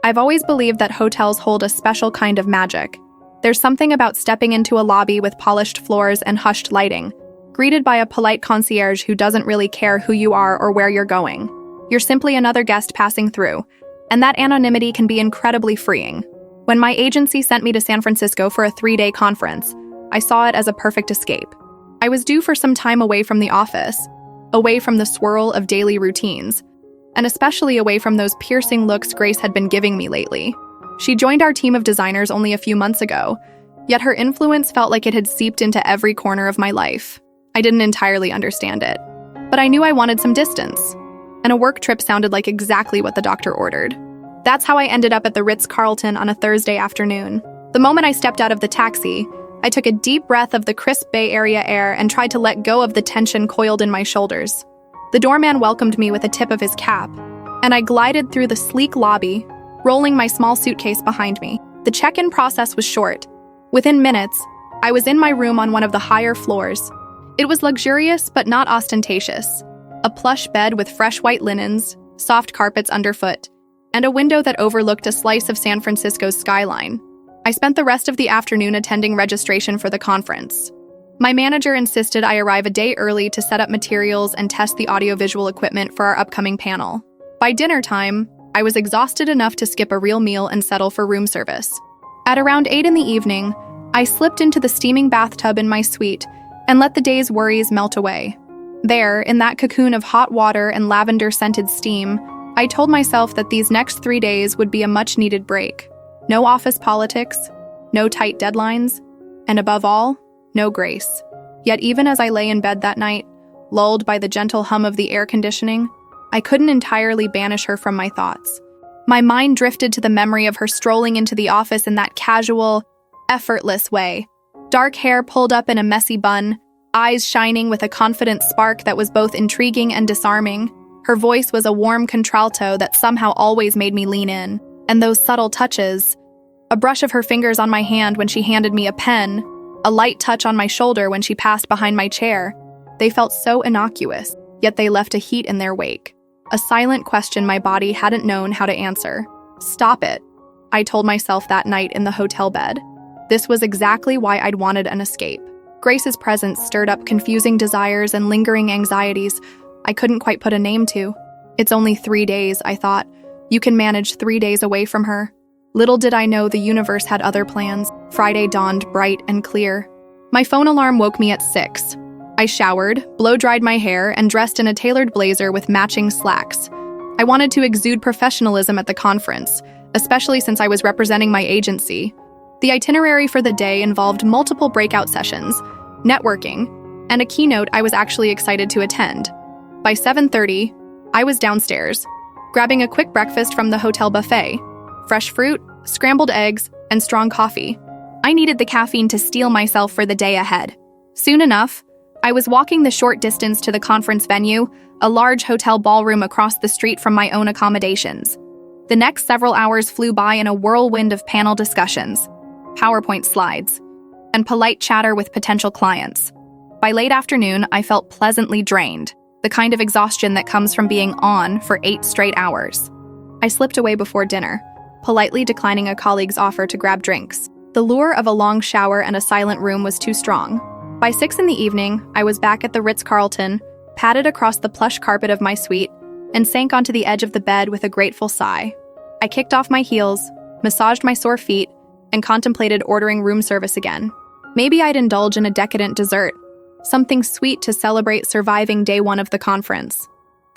I've always believed that hotels hold a special kind of magic. There's something about stepping into a lobby with polished floors and hushed lighting, greeted by a polite concierge who doesn't really care who you are or where you're going. You're simply another guest passing through, and that anonymity can be incredibly freeing. When my agency sent me to San Francisco for a 3-day conference, I saw it as a perfect escape. I was due for some time away from the office, away from the swirl of daily routines, and especially away from those piercing looks Grace had been giving me lately. She joined our team of designers only a few months ago, yet her influence felt like it had seeped into every corner of my life. I didn't entirely understand it, but I knew I wanted some distance, and a work trip sounded like exactly what the doctor ordered. That's how I ended up at the Ritz-Carlton on a Thursday afternoon. The moment I stepped out of the taxi, I took a deep breath of the crisp Bay Area air and tried to let go of the tension coiled in my shoulders. The doorman welcomed me with a tip of his cap, and I glided through the sleek lobby, rolling my small suitcase behind me. The check-in process was short. Within minutes, I was in my room on one of the higher floors. It was luxurious but not ostentatious. A plush bed with fresh white linens, soft carpets underfoot, and a window that overlooked a slice of San Francisco's skyline. I spent the rest of the afternoon attending registration for the conference. My manager insisted I arrive a day early to set up materials and test the audiovisual equipment for our upcoming panel. By dinner time, I was exhausted enough to skip a real meal and settle for room service. At around 8 in the evening, I slipped into the steaming bathtub in my suite and let the day's worries melt away. There, in that cocoon of hot water and lavender-scented steam, I told myself that these next 3 days would be a much-needed break. No office politics, no tight deadlines, and above all, no Grace. Yet even as I lay in bed that night, lulled by the gentle hum of the air conditioning, I couldn't entirely banish her from my thoughts. My mind drifted to the memory of her strolling into the office in that casual, effortless way. Dark hair pulled up in a messy bun, eyes shining with a confident spark that was both intriguing and disarming. Her voice was a warm contralto that somehow always made me lean in. And those subtle touches, a brush of her fingers on my hand when she handed me a pen, a light touch on my shoulder when she passed behind my chair, they felt so innocuous, yet they left a heat in their wake. A silent question my body hadn't known how to answer. Stop it, I told myself that night in the hotel bed. This was exactly why I'd wanted an escape. Grace's presence stirred up confusing desires and lingering anxieties I couldn't quite put a name to. It's only 3 days, I thought. You can manage 3 days away from her. Little did I know the universe had other plans. Friday dawned bright and clear. My phone alarm woke me at 6. I showered, blow-dried my hair, and dressed in a tailored blazer with matching slacks. I wanted to exude professionalism at the conference, especially since I was representing my agency. The itinerary for the day involved multiple breakout sessions, networking, and a keynote I was actually excited to attend. By 7:30, I was downstairs, grabbing a quick breakfast from the hotel buffet. Fresh fruit, scrambled eggs, and strong coffee. I needed the caffeine to steel myself for the day ahead. Soon enough, I was walking the short distance to the conference venue, a large hotel ballroom across the street from my own accommodations. The next several hours flew by in a whirlwind of panel discussions, PowerPoint slides, and polite chatter with potential clients. By late afternoon, I felt pleasantly drained, the kind of exhaustion that comes from being on for 8 straight hours. I slipped away before dinner, politely declining a colleague's offer to grab drinks. The lure of a long shower and a silent room was too strong. By 6 in the evening, I was back at the Ritz-Carlton, padded across the plush carpet of my suite, and sank onto the edge of the bed with a grateful sigh. I kicked off my heels, massaged my sore feet, and contemplated ordering room service again. Maybe I'd indulge in a decadent dessert, something sweet to celebrate surviving day 1 of the conference.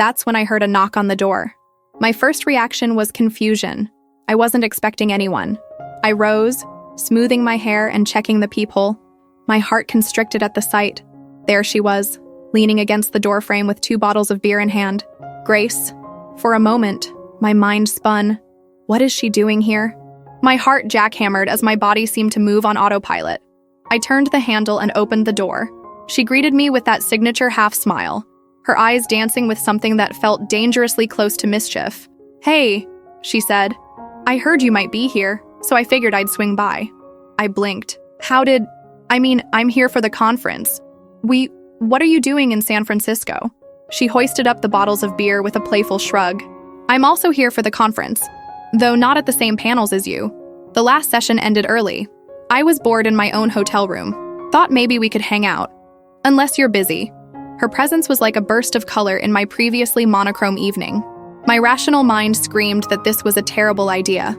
That's when I heard a knock on the door. My first reaction was confusion. I wasn't expecting anyone. I rose, smoothing my hair and checking the peephole. My heart constricted at the sight. There she was, leaning against the doorframe with 2 bottles of beer in hand. Grace. For a moment, my mind spun. What is she doing here? My heart jackhammered as my body seemed to move on autopilot. I turned the handle and opened the door. She greeted me with that signature half-smile, her eyes dancing with something that felt dangerously close to mischief. "Hey," she said. "I heard you might be here, so I figured I'd swing by." I blinked. I'm here for the conference. What are you doing in San Francisco? She hoisted up the bottles of beer with a playful shrug. "I'm also here for the conference. though not at the same panels as you. The last session ended early. I was bored in my own hotel room. Thought maybe we could hang out. Unless you're busy. Her presence was like a burst of color in my previously monochrome evening. My rational mind screamed that this was a terrible idea.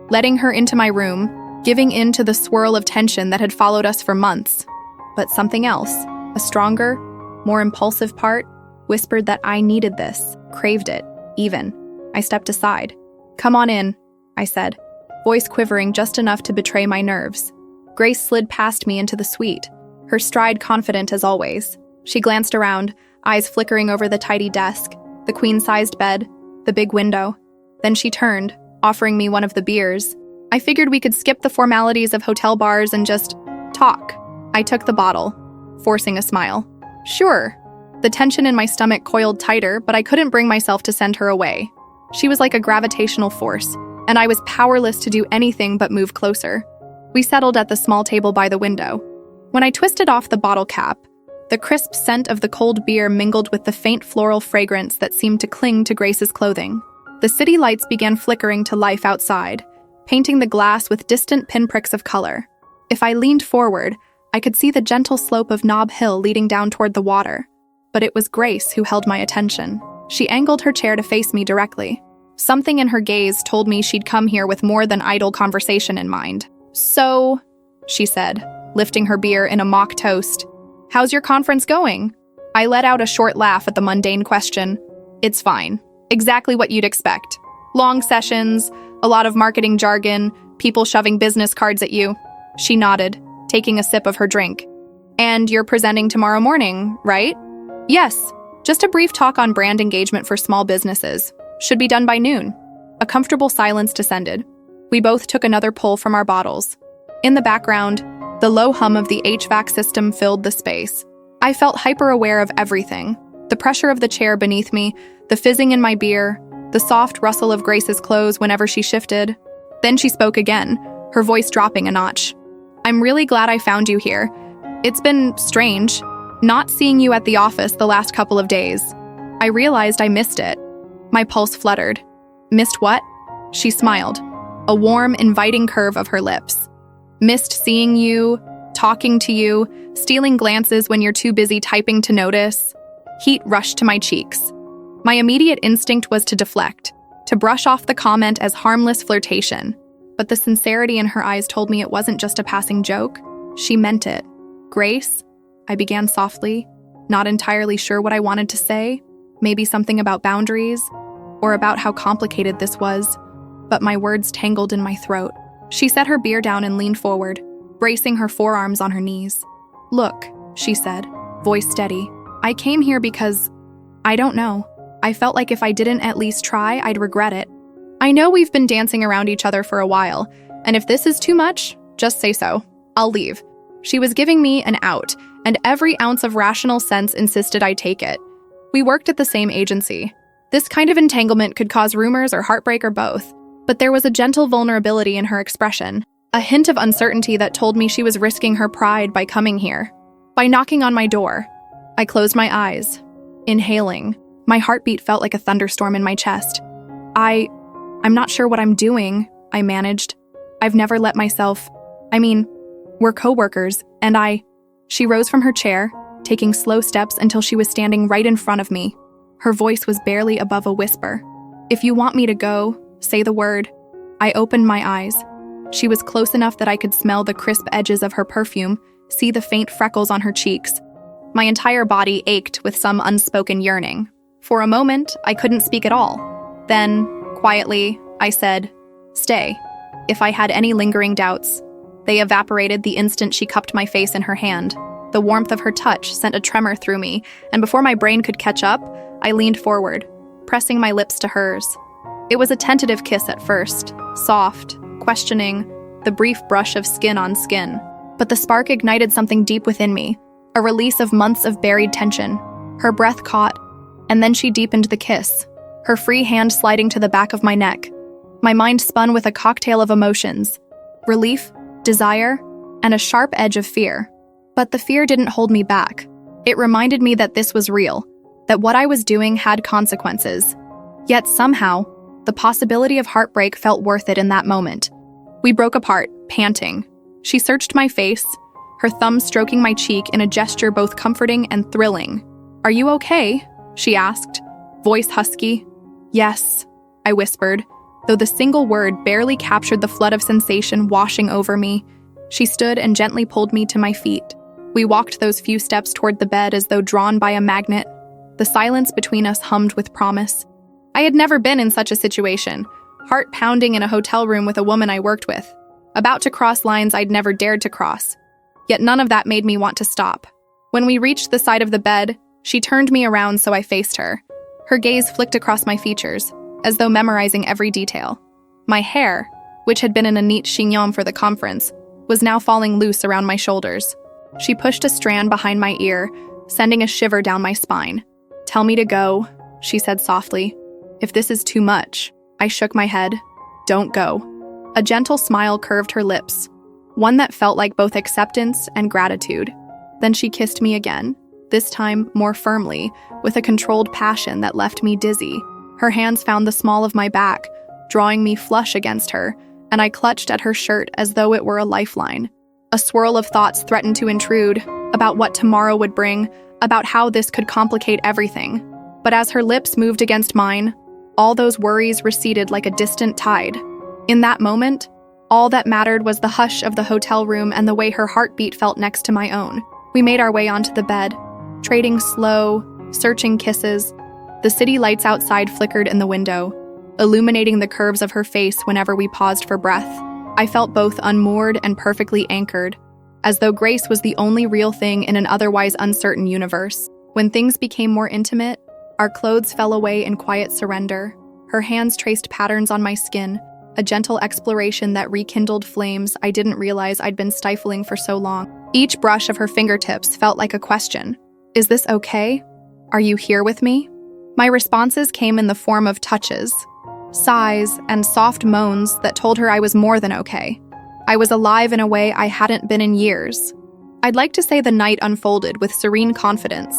Letting her into my room, giving in to the swirl of tension that had followed us for months. But something else, a stronger, more impulsive part, whispered that I needed this, craved it, even. I stepped aside. "Come on in," I said, voice quivering just enough to betray my nerves. Grace slid past me into the suite, her stride confident as always. She glanced around, eyes flickering over the tidy desk, the queen-sized bed, the big window. Then she turned, offering me one of the beers. I figured we could skip the formalities of hotel bars and just talk. I took the bottle, forcing a smile. Sure. The tension in my stomach coiled tighter, but I couldn't bring myself to send her away. She was like a gravitational force, and I was powerless to do anything but move closer. We settled at the small table by the window. When I twisted off the bottle cap, the crisp scent of the cold beer mingled with the faint floral fragrance that seemed to cling to Grace's clothing. The city lights began flickering to life outside, painting the glass with distant pinpricks of color. If I leaned forward, I could see the gentle slope of Nob Hill leading down toward the water. But it was Grace who held my attention. She angled her chair to face me directly. Something in her gaze told me she'd come here with more than idle conversation in mind. "So," she said, lifting her beer in a mock toast, "how's your conference going?" I let out a short laugh at the mundane question. "It's fine. Exactly what you'd expect. Long sessions, a lot of marketing jargon, people shoving business cards at you." She nodded, taking a sip of her drink. "And you're presenting tomorrow morning, right?" "Yes. Just a brief talk on brand engagement for small businesses. Should be done by noon." A comfortable silence descended. We both took another pull from our bottles. In the background, the low hum of the HVAC system filled the space. I felt hyper-aware of everything. The pressure of the chair beneath me, the fizzing in my beer, the soft rustle of Grace's clothes whenever she shifted. Then she spoke again, her voice dropping a notch. "I'm really glad I found you here. It's been strange, not seeing you at the office the last couple of days. I realized I missed it." My pulse fluttered. "Missed what?" She smiled, a warm, inviting curve of her lips. "Missed seeing you, talking to you, stealing glances when you're too busy typing to notice." Heat rushed to my cheeks. My immediate instinct was to deflect, to brush off the comment as harmless flirtation. But the sincerity in her eyes told me it wasn't just a passing joke. She meant it. "Grace," I began softly, not entirely sure what I wanted to say. Maybe something about boundaries, or about how complicated this was. But my words tangled in my throat. She set her beer down and leaned forward, bracing her forearms on her knees. "Look," she said, voice steady. "I came here because, I don't know. I felt like if I didn't at least try, I'd regret it. I know we've been dancing around each other for a while, and if this is too much, just say so. I'll leave." She was giving me an out, and every ounce of rational sense insisted I take it. We worked at the same agency. This kind of entanglement could cause rumors or heartbreak or both, but there was a gentle vulnerability in her expression, a hint of uncertainty that told me she was risking her pride by coming here, by knocking on my door. I closed my eyes, inhaling. My heartbeat felt like a thunderstorm in my chest. I'm not sure what I'm doing," I managed. "I've never let myself. We're coworkers, and She rose from her chair, taking slow steps until she was standing right in front of me. Her voice was barely above a whisper. "If you want me to go, say the word." I opened my eyes. She was close enough that I could smell the crisp edges of her perfume, see the faint freckles on her cheeks. My entire body ached with some unspoken yearning. For a moment, I couldn't speak at all. Then, quietly, I said, "Stay." If I had any lingering doubts, they evaporated the instant she cupped my face in her hand. The warmth of her touch sent a tremor through me, and before my brain could catch up, I leaned forward, pressing my lips to hers. It was a tentative kiss at first, soft, questioning, the brief brush of skin on skin. But the spark ignited something deep within me, a release of months of buried tension. Her breath caught, and then she deepened the kiss, her free hand sliding to the back of my neck. My mind spun with a cocktail of emotions: relief, desire, and a sharp edge of fear. But the fear didn't hold me back. It reminded me that this was real, that what I was doing had consequences. Yet somehow, The possibility of heartbreak felt worth it in that moment. We broke apart, panting. She searched my face, her thumb stroking my cheek in a gesture both comforting and thrilling. "Are you okay?" she asked, voice husky. "Yes," I whispered, though the single word barely captured the flood of sensation washing over me. She stood and gently pulled me to my feet. We walked those few steps toward the bed as though drawn by a magnet. The silence between us hummed with promise. I had never been in such a situation, heart pounding in a hotel room with a woman I worked with, about to cross lines I'd never dared to cross. Yet none of that made me want to stop. When we reached the side of the bed, she turned me around so I faced her. Her gaze flicked across my features, as though memorizing every detail. My hair, which had been in a neat chignon for the conference, was now falling loose around my shoulders. She pushed a strand behind my ear, sending a shiver down my spine. "Tell me to go," she said softly. "If this is too much." I shook my head. "Don't go." A gentle smile curved her lips, one that felt like both acceptance and gratitude. Then she kissed me again, this time more firmly, with a controlled passion that left me dizzy. Her hands found the small of my back, drawing me flush against her, and I clutched at her shirt as though it were a lifeline. A swirl of thoughts threatened to intrude, about what tomorrow would bring, about how this could complicate everything. But as her lips moved against mine, all those worries receded like a distant tide. In that moment, all that mattered was the hush of the hotel room and the way her heartbeat felt next to my own. We made our way onto the bed, trading slow, searching kisses. The city lights outside flickered in the window, illuminating the curves of her face whenever we paused for breath. I felt both unmoored and perfectly anchored, as though Grace was the only real thing in an otherwise uncertain universe. When things became more intimate, our clothes fell away in quiet surrender. Her hands traced patterns on my skin, a gentle exploration that rekindled flames I didn't realize I'd been stifling for so long. Each brush of her fingertips felt like a question. "Is this okay? Are you here with me?" My responses came in the form of touches, sighs, and soft moans that told her I was more than okay. I was alive in a way I hadn't been in years. I'd like to say the night unfolded with serene confidence,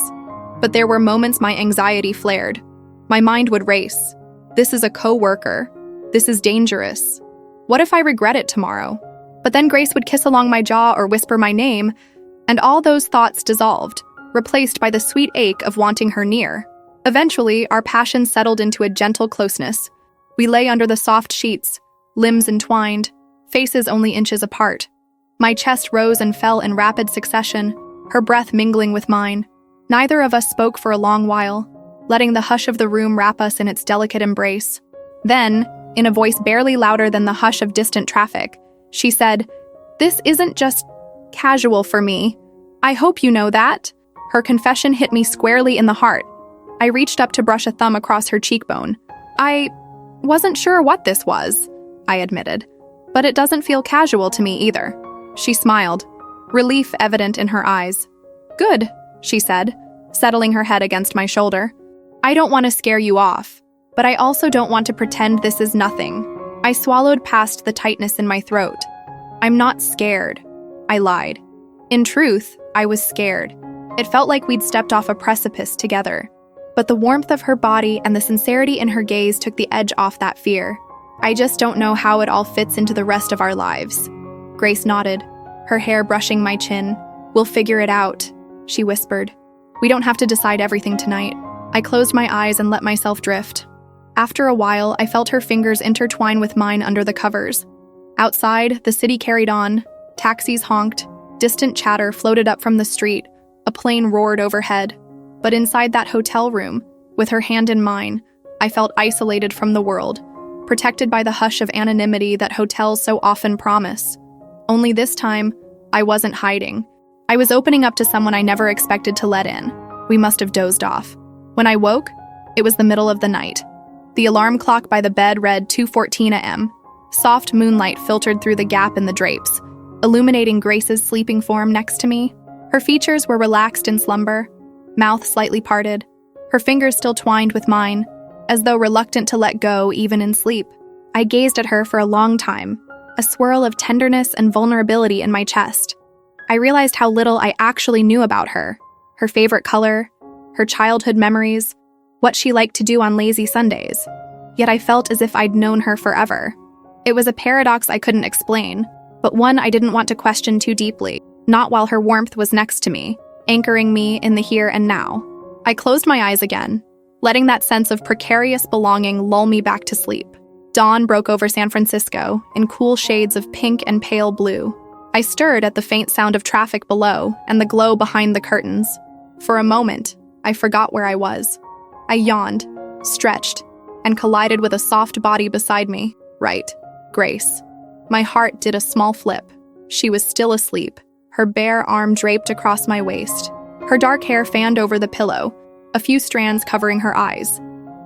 but there were moments my anxiety flared. My mind would race. This is a coworker. This is dangerous. What if I regret it tomorrow? But then Grace would kiss along my jaw or whisper my name, and all those thoughts dissolved, replaced by the sweet ache of wanting her near. Eventually, our passion settled into a gentle closeness. We lay under the soft sheets, limbs entwined, faces only inches apart. My chest rose and fell in rapid succession, her breath mingling with mine. Neither of us spoke for a long while, letting the hush of the room wrap us in its delicate embrace. Then, in a voice barely louder than the hush of distant traffic, she said, "This isn't just casual for me. I hope you know that." Her confession hit me squarely in the heart. I reached up to brush a thumb across her cheekbone. "I wasn't sure what this was," I admitted, "but it doesn't feel casual to me either." She smiled, relief evident in her eyes. "Good," she said, settling her head against my shoulder. "I don't want to scare you off, but I also don't want to pretend this is nothing." I swallowed past the tightness in my throat. "I'm not scared," I lied. In truth, I was scared. It felt like we'd stepped off a precipice together. But the warmth of her body and the sincerity in her gaze took the edge off that fear. "I just don't know how it all fits into the rest of our lives." Grace nodded, her hair brushing my chin. "We'll figure it out," she whispered. "We don't have to decide everything tonight." I closed my eyes and let myself drift. After a while, I felt her fingers intertwine with mine under the covers. Outside, the city carried on. Taxis honked. Distant chatter floated up from the street. A plane roared overhead. But inside that hotel room, with her hand in mine, I felt isolated from the world, protected by the hush of anonymity that hotels so often promise. Only this time, I wasn't hiding. I was opening up to someone I never expected to let in. We must have dozed off. When I woke, it was the middle of the night. The alarm clock by the bed read 2:14 a.m. Soft moonlight filtered through the gap in the drapes, illuminating Grace's sleeping form next to me. Her features were relaxed in slumber, mouth slightly parted, her fingers still twined with mine, as though reluctant to let go even in sleep. I gazed at her for a long time, a swirl of tenderness and vulnerability in my chest. I realized how little I actually knew about her favorite color, her childhood memories, what she liked to do on lazy Sundays. yet I felt as if I'd known her forever. It was a paradox I couldn't explain, but one I didn't want to question too deeply, not while her warmth was next to me, anchoring me in the here and now. I closed my eyes again, letting that sense of precarious belonging lull me back to sleep. Dawn broke over San Francisco in cool shades of pink and pale blue. I stirred at the faint sound of traffic below and the glow behind the curtains. For a moment, I forgot where I was. I yawned, stretched, and collided with a soft body beside me. Right, Grace. My heart did a small flip. She was still asleep, her bare arm draped across my waist. Her dark hair fanned over the pillow, a few strands covering her eyes.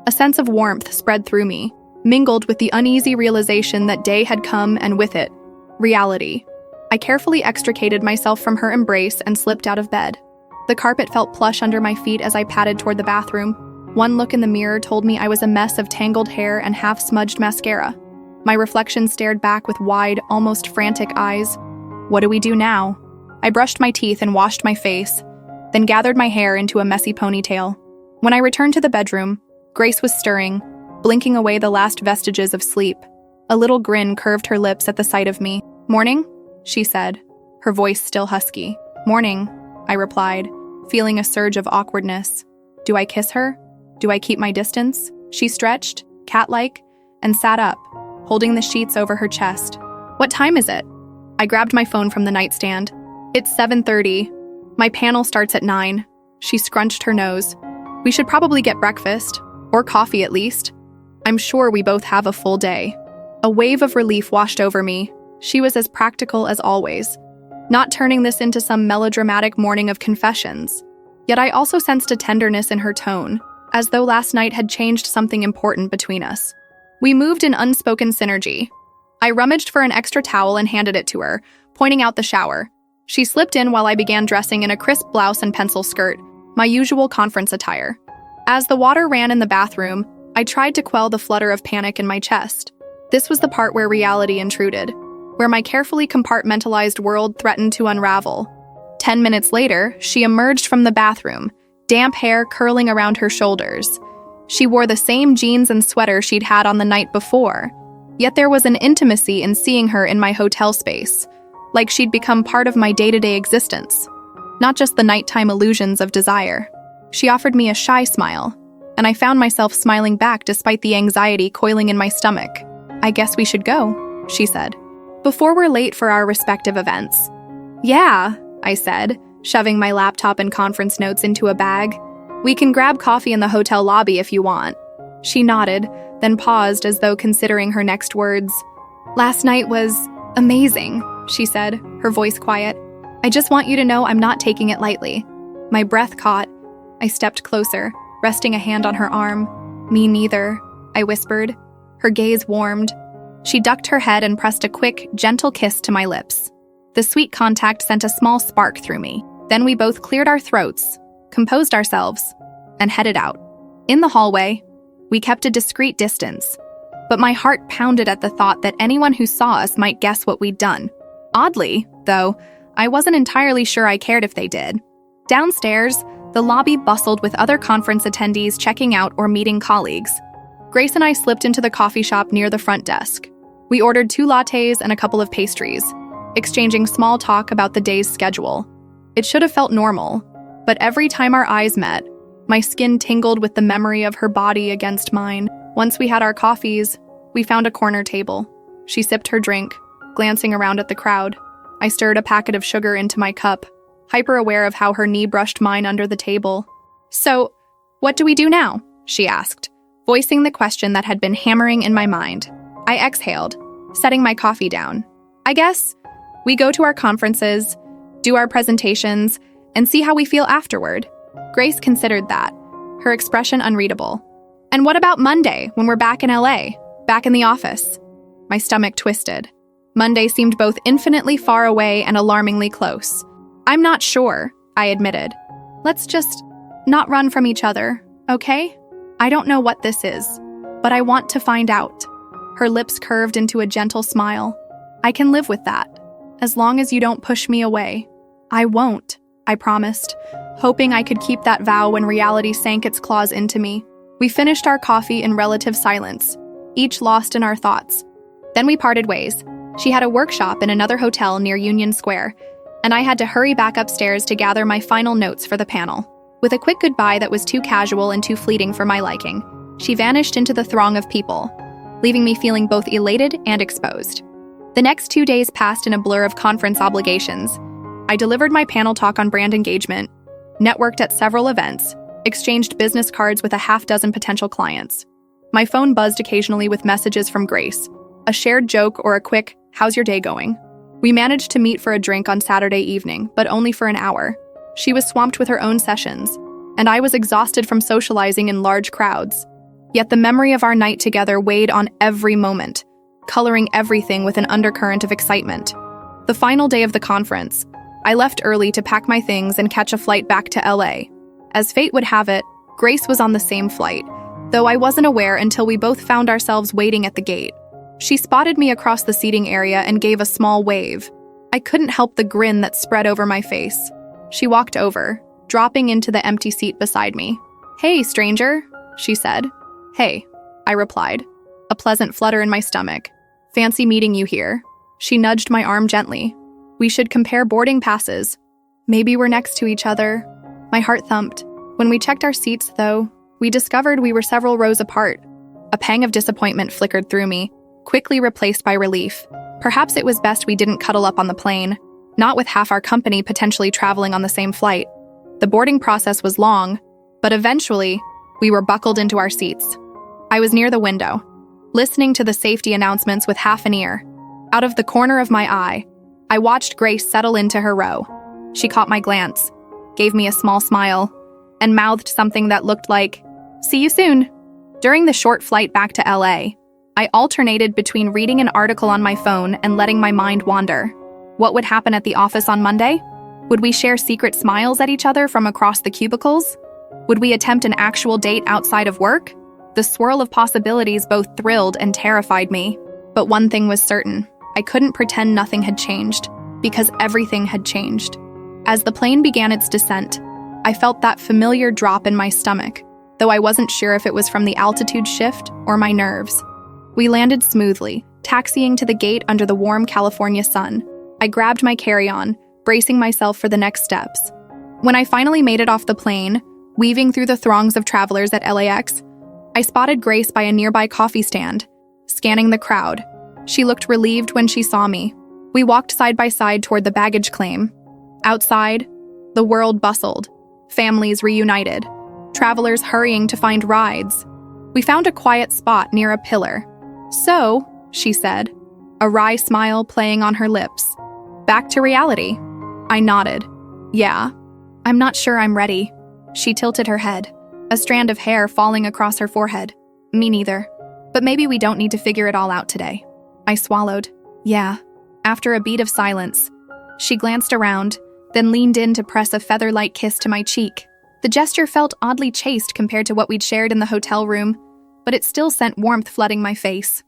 A sense of warmth spread through me, mingled with the uneasy realization that day had come and with it, reality. I carefully extricated myself from her embrace and slipped out of bed. The carpet felt plush under my feet as I padded toward the bathroom. One look in the mirror told me I was a mess of tangled hair and half-smudged mascara. My reflection stared back with wide, almost frantic eyes. What do we do now? I brushed my teeth and washed my face, then gathered my hair into a messy ponytail. When I returned to the bedroom, Grace was stirring, blinking away the last vestiges of sleep. A little grin curved her lips at the sight of me. "Morning?" she said, her voice still husky. "Morning," I replied, feeling a surge of awkwardness. Do I kiss her? Do I keep my distance? She stretched, cat-like, and sat up, holding the sheets over her chest. "What time is it?" I grabbed my phone from the nightstand. "It's 7:30. My panel starts at 9. She scrunched her nose. "We should probably get breakfast, or coffee at least. I'm sure we both have a full day." A wave of relief washed over me. She was as practical as always, not turning this into some melodramatic morning of confessions. Yet I also sensed a tenderness in her tone, as though last night had changed something important between us. We moved in unspoken synergy. I rummaged for an extra towel and handed it to her, pointing out the shower. She slipped in while I began dressing in a crisp blouse and pencil skirt, my usual conference attire. As the water ran in the bathroom, I tried to quell the flutter of panic in my chest. This was the part where reality intruded, where my carefully compartmentalized world threatened to unravel. 10 minutes later, she emerged from the bathroom, damp hair curling around her shoulders. She wore the same jeans and sweater she'd had on the night before, yet there was an intimacy in seeing her in my hotel space, like she'd become part of my day-to-day existence, not just the nighttime illusions of desire. She offered me a shy smile, and I found myself smiling back despite the anxiety coiling in my stomach. "I guess we should go," she said, "before we're late for our respective events." "Yeah," I said, shoving my laptop and conference notes into a bag. "We can grab coffee in the hotel lobby if you want." She nodded, then paused as though considering her next words. "Last night was amazing," she said, her voice quiet. "I just want you to know I'm not taking it lightly." My breath caught. I stepped closer, resting a hand on her arm. "Me neither," I whispered. Her gaze warmed. She ducked her head and pressed a quick, gentle kiss to my lips. The sweet contact sent a small spark through me. Then we both cleared our throats, composed ourselves, and headed out. In the hallway, we kept a discreet distance, but my heart pounded at the thought that anyone who saw us might guess what we'd done. Oddly, though, I wasn't entirely sure I cared if they did. Downstairs, the lobby bustled with other conference attendees checking out or meeting colleagues. Grace and I slipped into the coffee shop near the front desk. We ordered 2 lattes and a couple of pastries, exchanging small talk about the day's schedule. It should have felt normal, but every time our eyes met, my skin tingled with the memory of her body against mine. Once we had our coffees, we found a corner table. She sipped her drink, glancing around at the crowd. I stirred a packet of sugar into my cup, hyper-aware of how her knee brushed mine under the table. "So, what do we do now?" she asked, voicing the question that had been hammering in my mind. I exhaled, setting my coffee down. "I guess we go to our conferences, do our presentations, and see how we feel afterward." Grace considered that, her expression unreadable. "And what about Monday, when we're back in LA, back in the office?" My stomach twisted. Monday seemed both infinitely far away and alarmingly close. "I'm not sure," I admitted. "Let's just not run from each other, okay? I don't know what this is, but I want to find out." Her lips curved into a gentle smile. "I can live with that, as long as you don't push me away." "I won't," I promised, hoping I could keep that vow when reality sank its claws into me. We finished our coffee in relative silence, each lost in our thoughts. Then we parted ways. She had a workshop in another hotel near Union Square, and I had to hurry back upstairs to gather my final notes for the panel. With a quick goodbye that was too casual and too fleeting for my liking, she vanished into the throng of people, leaving me feeling both elated and exposed. The next 2 days passed in a blur of conference obligations. I delivered my panel talk on brand engagement, networked at several events, exchanged business cards with a half-dozen potential clients. My phone buzzed occasionally with messages from Grace, a shared joke or a quick, "How's your day going?" We managed to meet for a drink on Saturday evening, but only for an hour. She was swamped with her own sessions, and I was exhausted from socializing in large crowds. Yet the memory of our night together weighed on every moment, coloring everything with an undercurrent of excitement. The final day of the conference, I left early to pack my things and catch a flight back to LA. As fate would have it, Grace was on the same flight, though I wasn't aware until we both found ourselves waiting at the gate. She spotted me across the seating area and gave a small wave. I couldn't help the grin that spread over my face. She walked over, dropping into the empty seat beside me. "Hey, stranger," she said. "Hey," I replied, a pleasant flutter in my stomach. "Fancy meeting you here." She nudged my arm gently. "We should compare boarding passes. Maybe we're next to each other." My heart thumped. When we checked our seats, though, we discovered we were several rows apart. A pang of disappointment flickered through me, quickly replaced by relief. Perhaps it was best we didn't cuddle up on the plane, not with half our company potentially traveling on the same flight. The boarding process was long, but eventually, we were buckled into our seats. I was near the window, listening to the safety announcements with half an ear. Out of the corner of my eye, I watched Grace settle into her row. She caught my glance, gave me a small smile, and mouthed something that looked like, "See you soon." During the short flight back to LA, I alternated between reading an article on my phone and letting my mind wander. What would happen at the office on Monday? Would we share secret smiles at each other from across the cubicles? Would we attempt an actual date outside of work? The swirl of possibilities both thrilled and terrified me. But one thing was certain. I couldn't pretend nothing had changed, because everything had changed. As the plane began its descent, I felt that familiar drop in my stomach, though I wasn't sure if it was from the altitude shift or my nerves. We landed smoothly, taxiing to the gate under the warm California sun. I grabbed my carry-on, bracing myself for the next steps. When I finally made it off the plane, weaving through the throngs of travelers at LAX, I spotted Grace by a nearby coffee stand, scanning the crowd. She looked relieved when she saw me. We walked side by side toward the baggage claim. Outside, the world bustled, families reunited, travelers hurrying to find rides. We found a quiet spot near a pillar. "So," she said, a wry smile playing on her lips. "Back to reality." I nodded. "Yeah. I'm not sure I'm ready." She tilted her head, a strand of hair falling across her forehead. "Me neither. But maybe we don't need to figure it all out today." I swallowed. "Yeah." After a beat of silence, she glanced around, then leaned in to press a feather-light kiss to my cheek. The gesture felt oddly chaste compared to what we'd shared in the hotel room, but it still sent warmth flooding my face.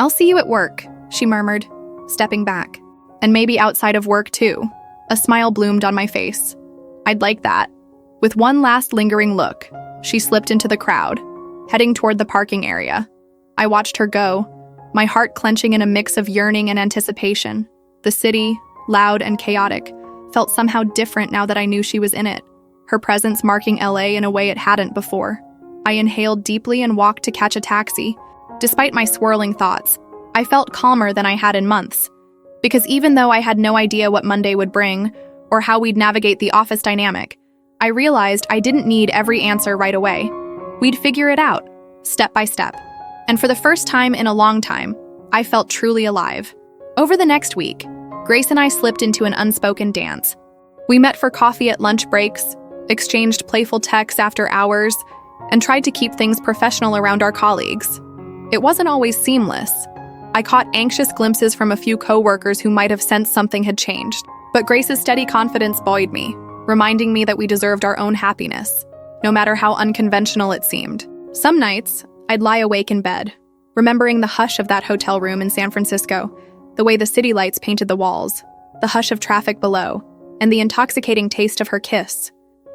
"I'll see you at work," she murmured, stepping back. "And maybe outside of work, too." A smile bloomed on my face. "I'd like that." With one last lingering look, she slipped into the crowd, heading toward the parking area. I watched her go, my heart clenching in a mix of yearning and anticipation. The city, loud and chaotic, felt somehow different now that I knew she was in it, her presence marking LA in a way it hadn't before. I inhaled deeply and walked to catch a taxi. Despite my swirling thoughts, I felt calmer than I had in months. Because even though I had no idea what Monday would bring, or how we'd navigate the office dynamic, I realized I didn't need every answer right away. We'd figure it out, step by step. And for the first time in a long time, I felt truly alive. Over the next week, Grace and I slipped into an unspoken dance. We met for coffee at lunch breaks, exchanged playful texts after hours, and tried to keep things professional around our colleagues. It wasn't always seamless. I caught anxious glimpses from a few coworkers who might have sensed something had changed. But Grace's steady confidence buoyed me, reminding me that we deserved our own happiness, no matter how unconventional it seemed. Some nights, I'd lie awake in bed, remembering the hush of that hotel room in San Francisco, the way the city lights painted the walls, the hush of traffic below, and the intoxicating taste of her kiss.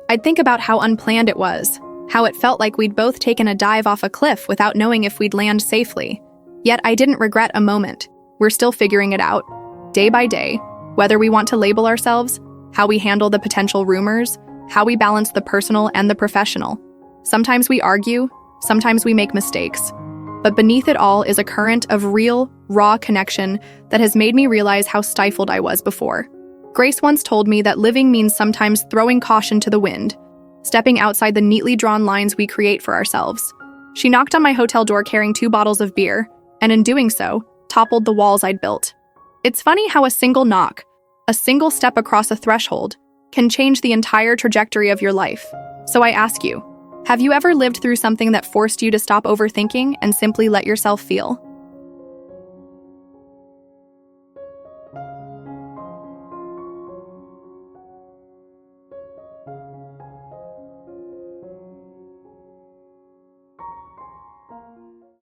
I'd think about how unplanned it was, how it felt like we'd both taken a dive off a cliff without knowing if we'd land safely. Yet I didn't regret a moment. We're still figuring it out, day by day, whether we want to label ourselves, how we handle the potential rumors, how we balance the personal and the professional. Sometimes we argue, sometimes we make mistakes. But beneath it all is a current of real, raw connection that has made me realize how stifled I was before. Grace once told me that living means sometimes throwing caution to the wind, stepping outside the neatly drawn lines we create for ourselves. She knocked on my hotel door carrying 2 bottles of beer, and in doing so, toppled the walls I'd built. It's funny how a single knock, a single step across a threshold, can change the entire trajectory of your life. So I ask you, have you ever lived through something that forced you to stop overthinking and simply let yourself feel?